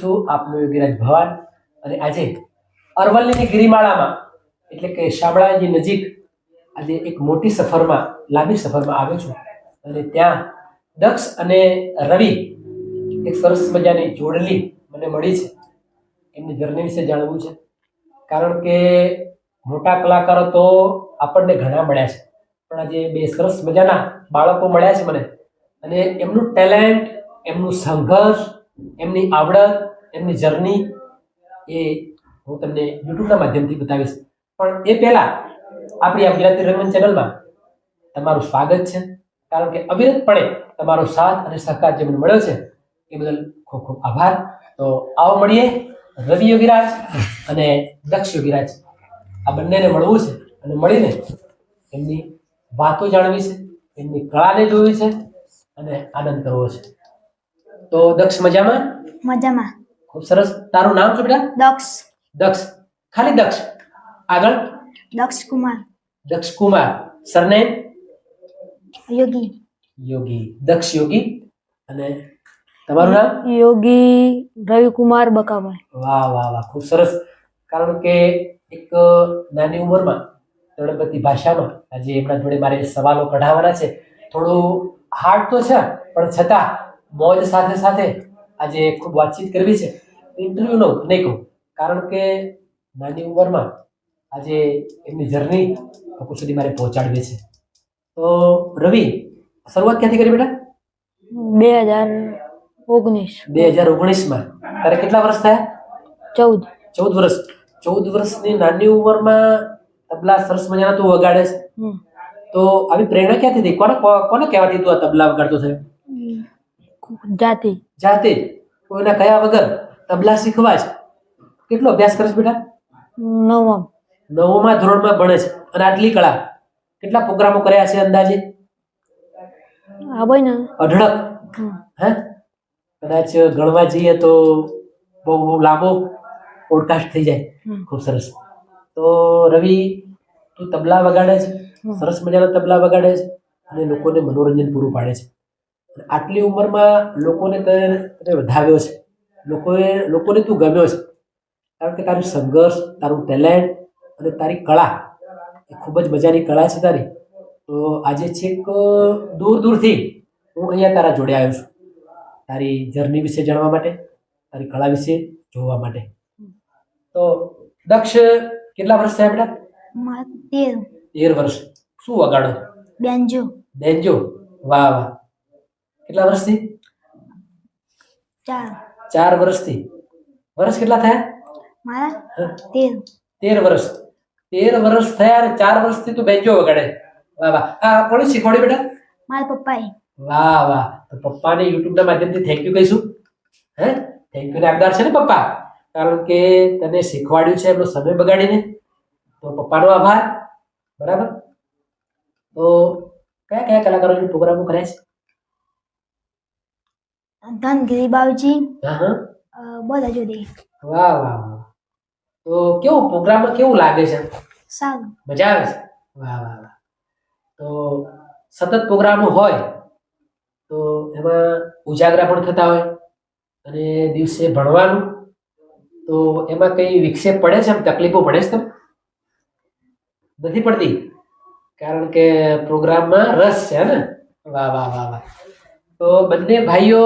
છું આપનો યોગીરાજ ભવાન અને આજે અરવલ્લીની ગિરિમાળામાં એટલે કે શામળાજી નજીક આજે એક મોટી સફરમાં લાંબી સફરમાં આવ્યો છું અને ત્યાં દક્ષ અને રવિ એક સરસ મજાની જોડલી મને મળી છે. એમની જર્ની વિશે જાણવું છે કારણ કે મોટા કલાકારો તો આપણને ઘણા મળ્યા છે પણ આજે બે સરસ મજાના બાળકો મળ્યા છે મને અને એમનું ટેલેન્ટ, એમનું સંઘર્ષ, એમની આવડત, એમની જર્ની એ હું તમને યુટ્યુબના માધ્યમથી બતાવીશ. પણ એ પહેલા આપણી આ ગુજરાતી રંગમંચ ચેનલમાં તમારું સ્વાગત છે કારણ કે અવિરતપણે તમારો સાથ અને સહકાર જે મને મળ્યો છે એ બદલ ખૂબ ખૂબ આભાર. તો આવો મળીએ રવિ યોગીરાજ અને દક્ષ યોગીરાજ આ બંનેને મળવું છે અને મળીને એમની વાતો જાણવી છે, એમની કળાને જોવી છે અને આનંદ કરવો છે. તો દક્ષ મજામાં? મજામાં. ખૂબ સરસ. તારું નામ શું બેટા? દક્ષ. દક્ષ, ખાલી દક્ષ? આગળ? દક્ષ કુમાર. દક્ષ કુમાર. સરનેમ? યોગી. યોગી. દક્ષ યોગી. અને તમારું નામ? યોગી રવિકુમાર બકાભાઈ. વાહ વાહ વાહ, ખૂબ સરસ. કારણ કે એક નાની ઉંમરમાં ગણપતિ ભાષામાં આજે એમના જોડે મારે સવાલો કઢાવવાના છે. થોડું હાર્ડ તો છે પણ છતાં મોજ સાથે સાથે આજે ખૂબ વાતચીત કરવી છે. ઇન્ટરવ્યુનો નહીં કહું કારણ કે નાની ઉંમરમાં આજે એમની જર્ની લોકો સુધી મારે પહોંચાડવી છે. તો રવિ, શરૂઆત ક્યાંથી કરી બેટા? 2019. 2019માં. તારે કેટલા વર્ષ થયા? 14. 14 વર્ષ. 14 વર્ષની નાની ઉંમરમાં તબલા સરસ મજાના તું વગાડે છે. તો આવી પ્રેરણા ક્યાંથી થઈ? કોને કહેવાથી તું આ તબલા વગાડતો થયો? જાતે. જાતે? કોઈના કયા વગર તબલા શીખવા છે? કેટલો અભ્યાસ કરે છે બેટા? 9. 9મા ધોરણમાં ભણે છે અને આટલી કળા. કેટલા પ્રોગ્રામો કર્યા છે અંદાજે? આ ભાઈ ને અઢળક. હે? કદાચ ગણવા જઈએ તો બહુ બહુ લાંબો પોડકાસ્ટ થઈ જાય. ખૂબ સરસ. તો રવિ, તું તબલા વગાડે છે, સરસ મજાના તબલા વગાડે છે અને લોકોને મનોરંજન પૂરું પાડે છે. આટલી ઉંમરમાં લોકોને તને વધાવ્યો છે, લોકોને તું ગમ્યો છે કારણ કે તારું સંઘર્ષ, તારું ટેલેન્ટ અને તારી કળા એ ખૂબ જ મજાની કળા છે તારી. તો આજે છેક દૂર દૂરથી હું અહીંયા તારા જોડે આવ્યો છું તારી જર્ની વિશે જાણવા માટે, તારી કળા વિશે જોવા માટે. તો દક્ષ, કેટલા વર્ષ થયા બેટા? 13. 13 વર્ષ. શું વગાડો? બેન્જો. બેન્જો. વાહ વાહ. કેટલા વર્ષથી? 4. 4 વર્ષથી. વર્ષ કેટલા થયા? મારા 13. 13 વર્ષ. 13 વર્ષ થયા અને 4 વર્ષથી તું બેન્જો વગાડે. વાહ વાહ. આ કોણે શીખવાડ્યું બેટા? મારા પપ્પાએ. વાહ વાહ. તો પપ્પાને યુટ્યુબના માધ્યમથી થેન્ક યુ કહીશું. હે? થેન્ક યુ ને આપદાર છે ને પપ્પા, કારણ કે તને શીખવાડ્યું છે એમનો સમય બગાડીને. તો પપ્પાનો આભાર. બરાબર. તો કયા કયા કલાકારોની પ્રોગ્રામો કર્યા છે? ધનગીરી બાવજી. હા હા. બધા જોડે. વાહ વાહ વાહ. તો કેવું પ્રોગ્રામમાં કેવું લાગે છે? સારું. મજા આવે છે? વાહ વાહ વાહ. તો સતત પ્રોગ્રામો હોય તો એમાં ઉજાગરા પણ થતા હોય અને દિવસે ભણવાનું, તો એમાં કઈ વિક્ષેપ પડે છે? એમ તકલીફો પડે છે? તમે નથી પડતી કારણ કે પ્રોગ્રામમાં રસ છે ને? વાહ વાહ વાહ વાહ. તો બંને ભાઈઓ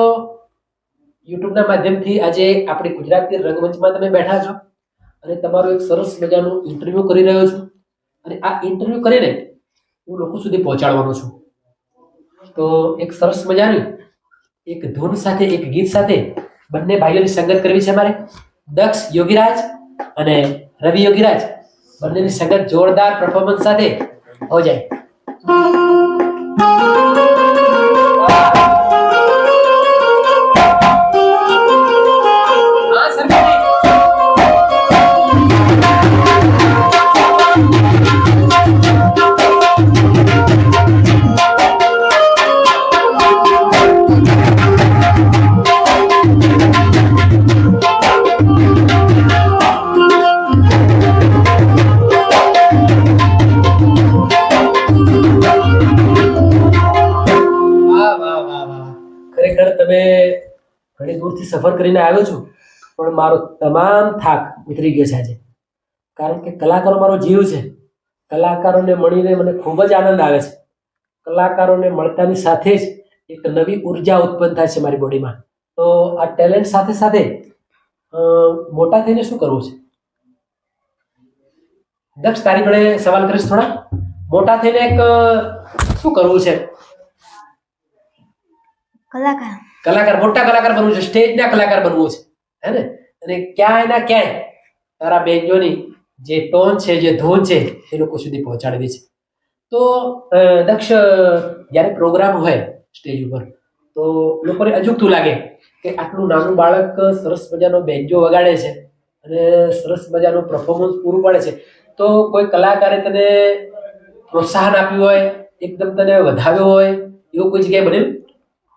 યુટ્યુબના માધ્યમથી આજે આપણી ગુજરાતી રંગમંચમાં તમે બેઠા છો અને તમારું એક સરસ મજાનું ઇન્ટરવ્યુ કરી રહ્યો છું અને આ ઇન્ટરવ્યુ કરીને હું લોકો સુધી પહોંચાડવાનો છું. તો એક સરસ મજાની એક ધૂન સાથે, એક ગીત સાથે બંને ભાઈઓની સંગત કરવી છે મારે. દક્ષ યોગીરાજ અને રવિ યોગીરાજ બંનેની સંગત જોરદાર પરફોર્મન્સ સાથે હો જાય. ખરેખર તમે ઘણી દૂરથી સફર કરીને આવ્યો છું પણ મારો તમામ થાક ઉતરી ગયો છે આજે, કારણ કે કલાકારો મારો જીવ છે. કલાકારોને મળીને મને ખૂબ જ આનંદ આવે છે. કલાકારોને મળતાની સાથે જ એક નવી ઉર્જા ઉત્પન્ન થાય છે મારી બોડીમાં. તો આ ટેલેન્ટ સાથે સાથે મોટા થઈને શું કરવું છે? દક્ષ, તારી જોડે સવાલ કરીશ થોડા. મોટા થઈને એક શું કરવું છે? કલાકાર. કલાકાર, મોટા કલાકાર બનવું છે, સ્ટેજના કલાકાર બનવું છે, હે ને? અને ક્યાંય ના ક્યાંય તારા બેનજોની જે ટોન છે, જે ધૂન છે, એ લોકો સુધી પહોંચાડવી છે. તો દક્ષ, જ્યારે પ્રોગ્રામ હોય સ્ટેજ ઉપર તો લોકોને અજુગતું લાગે કે આટલું નાનું બાળક સરસ મજાનો બેન્જો વગાડે છે અને સરસ મજાનું પરફોર્મન્સ પૂરું પાડે છે. તો કોઈ કલાકારે તને પ્રોત્સાહન આપ્યું હોય, એકદમ તને વધાવ્યો હોય, એવું કોઈ જગ્યાએ બનેલું?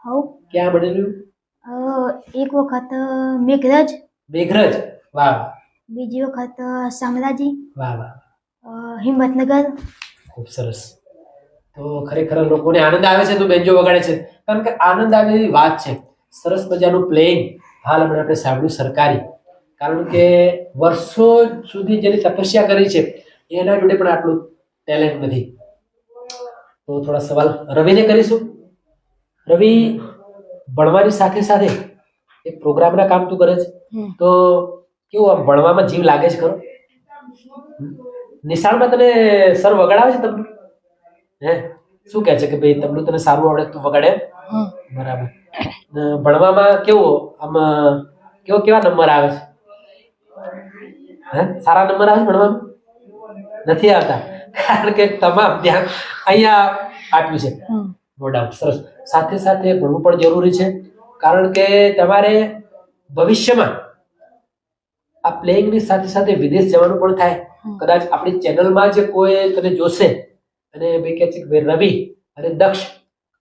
હવ ક્યાં બનેલું? એક વખત મેઘરજ, મેઘરજ, વાહ બીજી વખત શામળાજી, વાહ વાહ, હિંમતનગર. ખૂબ સરસ. તો ખરેખર લોકોને આનંદ આવે છે તું બેન્જો વગાડે છે, કારણ કે આનંદ આવે એવી વાત છે. સરસ મજાનું પ્લેઇંગ હાલ હમણાં આપણે સાંભળ્યું સરકારી, કારણ કે વર્ષો સુધી જેની તપસ્યા કરી છે એના જોડે પણ આટલું ટેલેન્ટ નથી. તો થોડા સવાલ રવિને કરીશું. રવિ, ભણવાની સાથે સાથે એક પ્રોગ્રામના કામ તું કરે છે, તો કેવું આમ ભણવામાં જીવ લાગે છે ખરો? નિશાળમાં તને સર વગાડાવે છે તબલું? હે, શું કહે છે કે ભાઈ તબલું તને સારું આવડે તું વગાડે? બરાબર. ભણવામાં કેવું આમ કેવા નંબર આવે છે? હે, સારા નંબર આવે છે ભણવામાં? નથી આવતા, કારણ કે તમામ ધ્યાન અહીંયા આપ્યું છે. નો ડાઉટ, સરસ. સાથે સાથે ભણવું પણ જરૂરી છે, કારણ કે તમારે ભવિષ્યમાં આ પ્લેઇંગની સાથે સાથે વિદેશ જવાનું પણ થાય. કદાચ આપણી ચેનલમાં જે કોઈ તને જોશે અને ભાઈ કહે છે કે ભાઈ રવિ અને દક્ષ,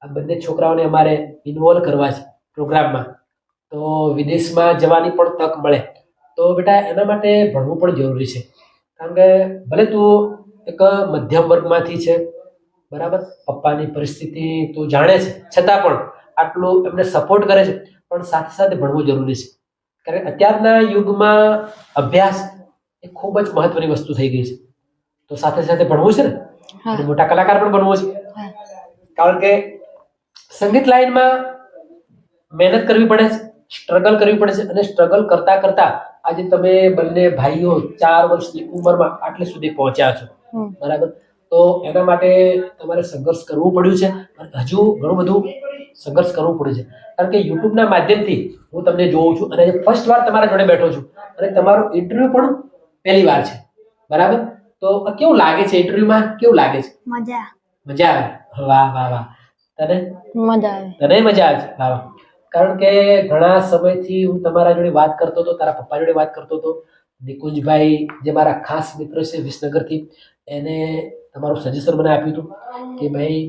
આ બંને છોકરાઓને અમારે ઇન્વોલ્વ કરવા છે પ્રોગ્રામમાં, તો વિદેશમાં જવાની પણ તક મળે. તો બેટા એના માટે ભણવું પણ જરૂરી છે, કારણ કે ભલે તું એક મધ્યમ વર્ગમાંથી છે, બરાબર, પપ્પાની પરિસ્થિતિ તું જાણે છે, છતાં પણ આટલું એમને સપોર્ટ કરે છે, પણ સાથે સાથે ભણવું જરૂરી છે. કારણ કે અત્યારના યુગમાં અભ્યાસ એ ખૂબ જ મહત્વની વસ્તુ થઈ ગઈ છે. તો સાથે સાથે ભણવું છે ને, અને મોટા કલાકાર પણ બનવું છે, કારણ કે સંગીત લાઈનમાં મહેનત કરવી પડે છે, સ્ટ્રગલ કરવી પડે છે, અને સ્ટ્રગલ કરતા કરતા આજે તમે બંને ભાઈઓ 4 વર્ષની ઉંમરમાં આટલે સુધી પહોંચ્યા છો, બરાબર. તો એના માટે તમારે સંઘર્ષ કરવું પડ્યું છે, અને હજુ ઘણું બધું સંઘર્ષ કરવું પડ્યું છે, કારણ કે યુટ્યુબના માધ્યમથી હું તમને જોઉં છું અને ફર્સ્ટ વાર તમારા જોડે બેઠો છું, અને તમારો ઇન્ટરવ્યુ પણ પહેલી વાર છે, બરાબર. તો કેવું લાગે છે ઇન્ટરવ્યુમાં? કેવું લાગે છે? મજા. મજા આવે? વાહ વાહ વાહ. તને? મજા આવે. તને મજા આવે છે? વાહ વાહ. કારણ કે ઘણા સમયથી હું તમારા જોડે વાત કરતો હતો, તારા પપ્પા જોડે વાત કરતો હતો. નિકુંજભાઈ જે મારા ખાસ મિત્ર છે વિસનગરથી, એને તમારું સજેશન મને આપ્યું હતું કે ભાઈ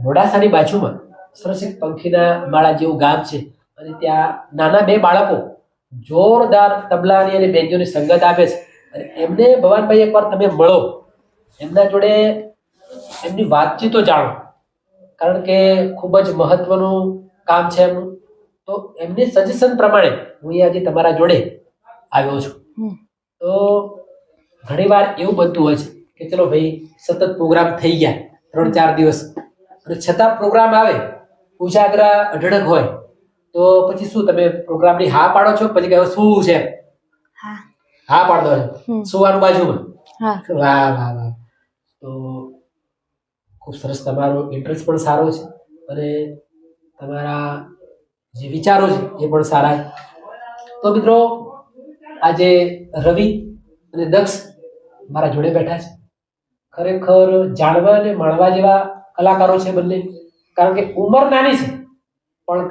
મોડાસાની બાજુમાં સરસ એક પંખીના માળા જેવું ગામ છે, અને ત્યાં નાના 2 બાળકો જોરદાર તબલાની અને બેન્જોની સંગત આપે છે, અને એમને ભવાનભાઈ એકવાર તમે મળો, એમના જોડે એમની વાતચીતો જાણો, કારણ કે ખૂબ જ મહત્વનું કામ છે એમનું. તો એમની સજેશન પ્રમાણે હું અહીંયા આજે તમારા જોડે આવ્યો છું. તો ઘણીવાર એવું બનતું હોય છે કે ચલો ભાઈ સતત પ્રોગ્રામ થઈ ગયા 3-4 દિવસ, અને છતાં પ્રોગ્રામ આવે ઉજાગરા અઢળક હોય, તો પછી શું તમે પ્રોગ્રામની હા પાડો છો? પછી કહો શું છે? હા પાડો છો. સુવાનું બાજુમાં? વાહ વાહ વાહ. તો ખૂબ સરસ, તમારો ઇન્ટરેસ્ટ પણ સારો છે, અને તમારા જે વિચારો છે એ પણ સારા છે. તો મિત્રો, આજે રવિ અને દક્ષ મારા જોડે બેઠા છે. ખરેખર જાણવા અને માણવા જેવા કલાકારો છે બંને, કારણ કે ઉંમર નાની છે પણ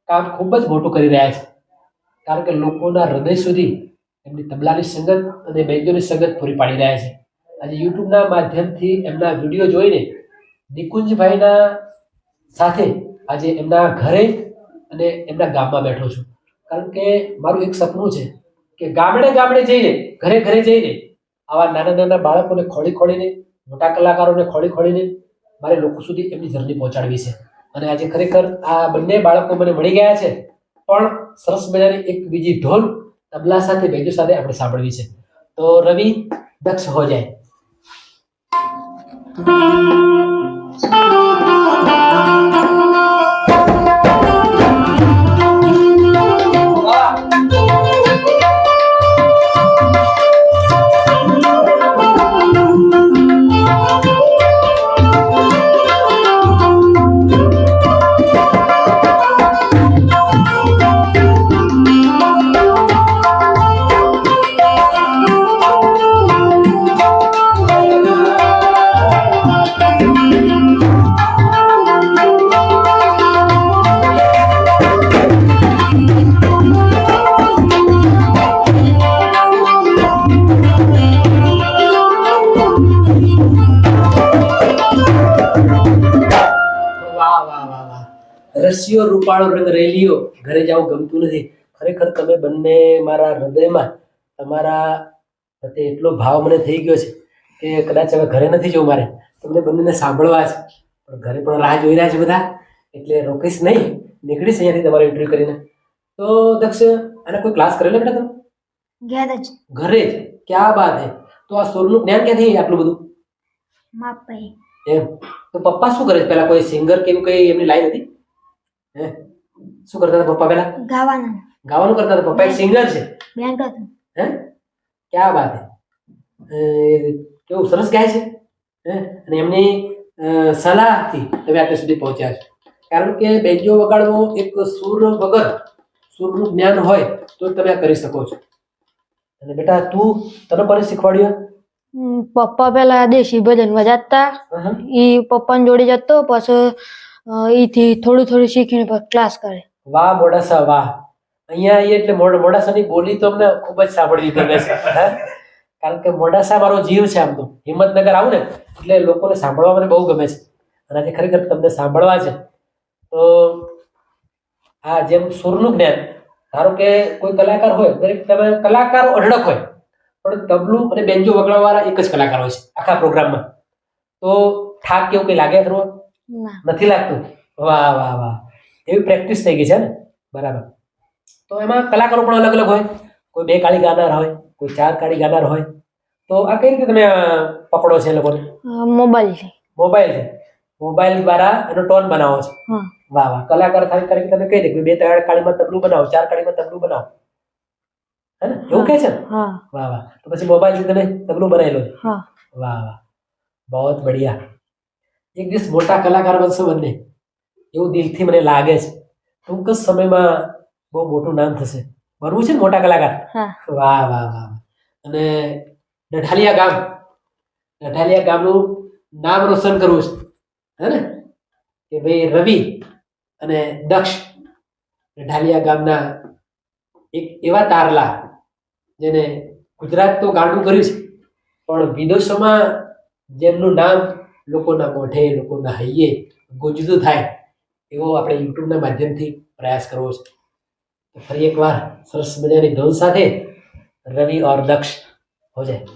કામ ખૂબ જ મોટું કરી રહ્યા છે, કારણ કે લોકોના હૃદય સુધી એમની તબલાની સંગત અને બેન્જોની સંગત પૂરી પાડી રહ્યા છે. આજે યુટ્યુબના માધ્યમથી એમના વિડીયો જોઈને નિકુંજભાઈના સાથે આજે એમના ઘરે અને એમના ગામમાં બેઠો છું, કારણ કે મારું એક સપનું છે કે ગામડે ગામડે જઈને, ઘરે ઘરે જઈને આવા નાના નાના બાળકોને ખોળી ખોળીને, મોટા કલાકારોને ખોળી ખોળીને મારે લોકો સુધી એમની જર્ની પહોંચાડવી છે. અને આજે ખરેખર આ બંને બાળકો મને મળી ગયા છે, પણ સરસ મજાની એક બીજી ઢોલ તબલા સાથે બેજો સાથે આપણે સાંભળવી છે. તો રવિ, દક્ષ હો જાય. વાહ વાહ વાહ વાહ. રસિયો રૂપાળો રંગ રેલિયો, ઘરે જવું ગમતું નથી. ખરેખર તમે બંને મારા હૃદયમાં, તમારા પ્રત્યે એટલો ભાવ મને થઈ ગયો છે કે કદાચ હવે ઘરે નથી જવું મારે, તમને બંનેને સાંભળવા છે. પણ ઘરે પણ રાહ જોઈ રહ્યા છે બધા, એટલે રોકીશ નહીં, નીકળીશ અહીંયાથી તમારો ઇન્ટરવ્યુ કરીને. તો દક્ષ, આને કોઈ ક્લાસ કરેલો બેટા તમે? ઘેર જ. ઘરે જ? ક્યાં બાત હે. તો આ સુરનું જ્ઞાન ક્યાંથી આટલું બધું? માપ ભાઈ. એમ? તો પપ્પા શું કરે છે પેલા? કોઈ સિંગર કે એવું કઈ એમની લાઈન હતી? હે, શું કરતા હતા પપ્પા પેલા? ગાવાનું. ગાવાનું કરતા હતા? પપ્પા એક સિંગર છે? બેન્ડ હતું. હે, ક્યાં વાત હે. કેવું સરસ ગાય છે. હે, અને એમની સલાહથી તમે આટલે સુધી પહોંચ્યા છો. કારણ કે બેન્જો વગાડવો એક સુર વગર, સુરનું જ્ઞાન હોય તો જ તમે આ કરી શકો છો. અને બેટા તું, તને કોને શીખવાડ્યું? પપ્પા પેલા દેશી ભજન વજાડતા, હા, ઈ પપ્પાની જોડે જતો, પછી ઈથી થોડું થોડું શીખીને પછી ક્લાસ કરે. વાહ મોડાસા વાહ. અહીંયા આવીએ એટલે મોડાસાની બોલી તો અમને ખૂબ જ સાંભળવી ગમે છે. હે, કારણ કે મોડાસા મારો જીવ છે. આમ તો હિંમતનગર આવું ને એટલે લોકોને સાંભળવા મને બહુ ગમે છે. અને આજે ખરેખર તમને સાંભળવા છે. તો આ જેમ સુરનું જ્ઞાન, ધારો કે કોઈ કલાકાર હોય, દરેક તમે કલાકારો અઢળક હોય, પણ તબલું અને બેન્જો વગાડવાવાળા એક જ કલાકાર હોય છે આખા પ્રોગ્રામમાં. તો થાક કેવું કંઈ લાગે ખરું? ના. નથી લાગતું? વાહ વાહ વાહ. એવી પ્રેક્ટિસ થઈ ગઈ છે ને? બરાબર. તો એમાં કલાકારો પણ અલગ અલગ હોય. કોઈ 2 કાળી ગાનાર હોય, કોઈ 4 કાળી ગાનાર હોય. તો આ કઈ રીતે તમે પકડો છે એ લોકોને? મોબાઈલથી. મોબાઈલ દ્વારા એનો ટોન બનાવો છો? હા. વાહ વાહ. કલાકાર તરીકે તમે કહી દે કે 2 કાળીમાં તબલું બનાવો, 4 કાળીમાં તબલું બનાવો, હે ને? એવું કહે છે ને? હા. વાહ વાહ. તો પછી મોબાઈલથી તમે તબલું બનાવી લો છો? હા. વાહ વાહ, બહુ બઢિયા. એક દિવસ મોટા કલાકાર બનશો બંને, એવું દિલથી મને લાગે છે. ટૂંક જ સમયમાં બહુ મોટું નામ થશે. બનવું છે ને મોટા કલાકાર? હા. વાહ વાહ વાહ. અને ગઢાલિયા ગામનું નામ રોશન કરવું છે, હે ને? કે ભાઈ રવિ અને દક્ષ ગઢાલિયા ગામના એક એવા તારલા, જેને ગુજરાત તો ગાંડું કર્યું છે, પણ વિદેશોમાં જેમનું નામ લોકોના મોઢે, લોકોના હૈયે ગુંજતું થાય, એવો આપણે યુટ્યુબના માધ્યમથી પ્રયાસ કરવો છે. તો ફરી એકવાર સરસ મજાની ધૂન સાથે રવિ ઓર દક્ષ હો જાય.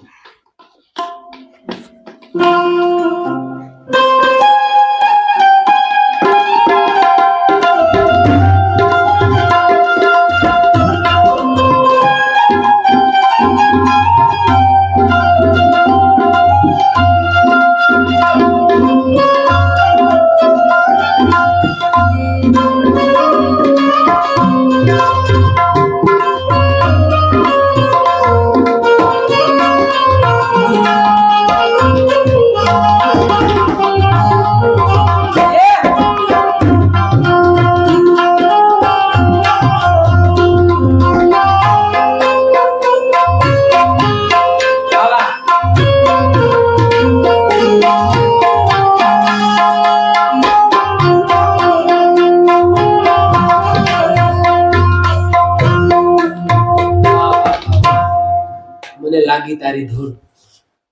મને લાગી તારી ધૂન.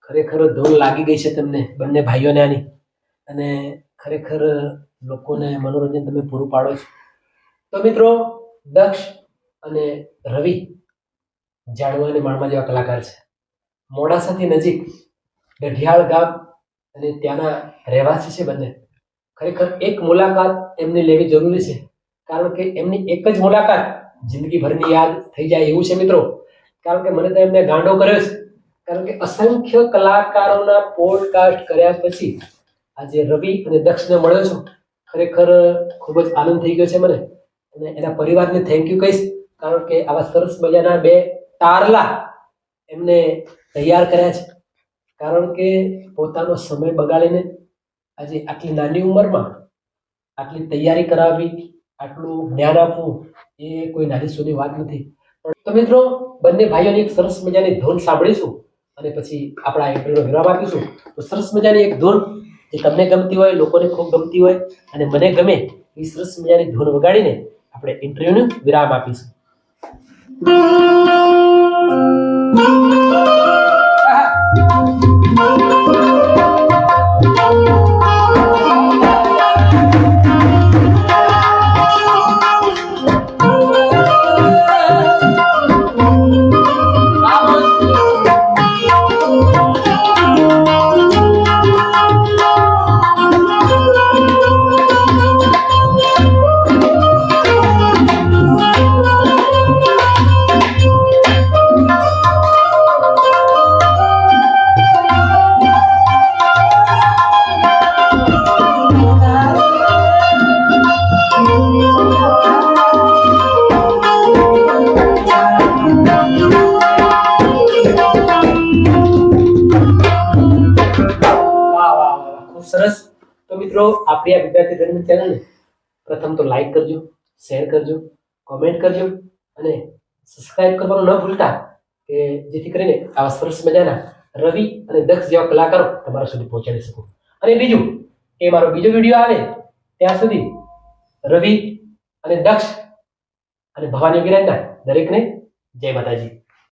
ખરેખર ધૂન લાગી ગઈ છે તમને બંને ભાઈઓને આની. અને ખરેખર લોકોને મનોરંજન તમે પૂરું પાડો છો. તો મિત્રો, દક્ષ અને રવિ જાણવા અને માણવા જેવા કલાકાર છે. મોડાસાથી નજીક ગઢિયાળ ગામ અને ત્યાંના રહેવાસી છે બંને. ખરેખર એક મુલાકાત એમની લેવી જરૂરી છે, કારણ કે એમની એક જ મુલાકાત જિંદગીભરની યાદ થઈ જાય એવું છે મિત્રો. કારણ કે મને તો એમને ગાંડો કર્યો છે. કારણ કે અસંખ્ય કલાકારોના પોડકાસ્ટ કર્યા પછી આજે રવિ અને દક્ષને મળ્યો છું. ખરેખર ખૂબ જ આનંદ થઈ ગયો છે મને. અને એના પરિવારને થેન્ક યુ કહીશ. કારણ કે આવા સરસ મજાના બે તારલા એમને તૈયાર કર્યા છે. કારણ કે પોતાનો સમય બગાડીને આજે આટલી નાની ઉંમરમાં આટલી તૈયારી કરાવવી, આટલું જ્ઞાન આપવું એ કોઈ નાની સૂની વાત નથી. તો મિત્રો, બંને ભાઈઓની એક સરસ મજાની ધૂન સાંભળીશું અને પછી આપણા ઇન્ટરવ્યુનો વિરામ આપીશું. તો સરસ મજાની એક ધૂન જે તમને ગમતી હોય, લોકોને ખૂબ ગમતી હોય અને મને ગમે એ સરસ મજાની ધૂન વગાડીને આપણે ઇન્ટરવ્યુનો વિરામ આપીશું. સરસ. તો મિત્રો, આપણી આ વિદ્યાર્થી ધર્મ ચેનલને પ્રથમ તો લાઈક કરજો, શેર કરજો, કોમેન્ટ કરજો અને સબસ્ક્રાઇબ કરવાનું ન ભૂલતા કે જેથી કરીને આવા સરસ મજાના રવિ અને દક્ષ જેવા કલાકારો તમારા સુધી પહોંચાડી શકું. અને બીજું કે મારો બીજો વિડીયો આવે ત્યાં સુધી રવિ અને દક્ષ અને ભવાની વિરાજના દરેકને જય માતાજી.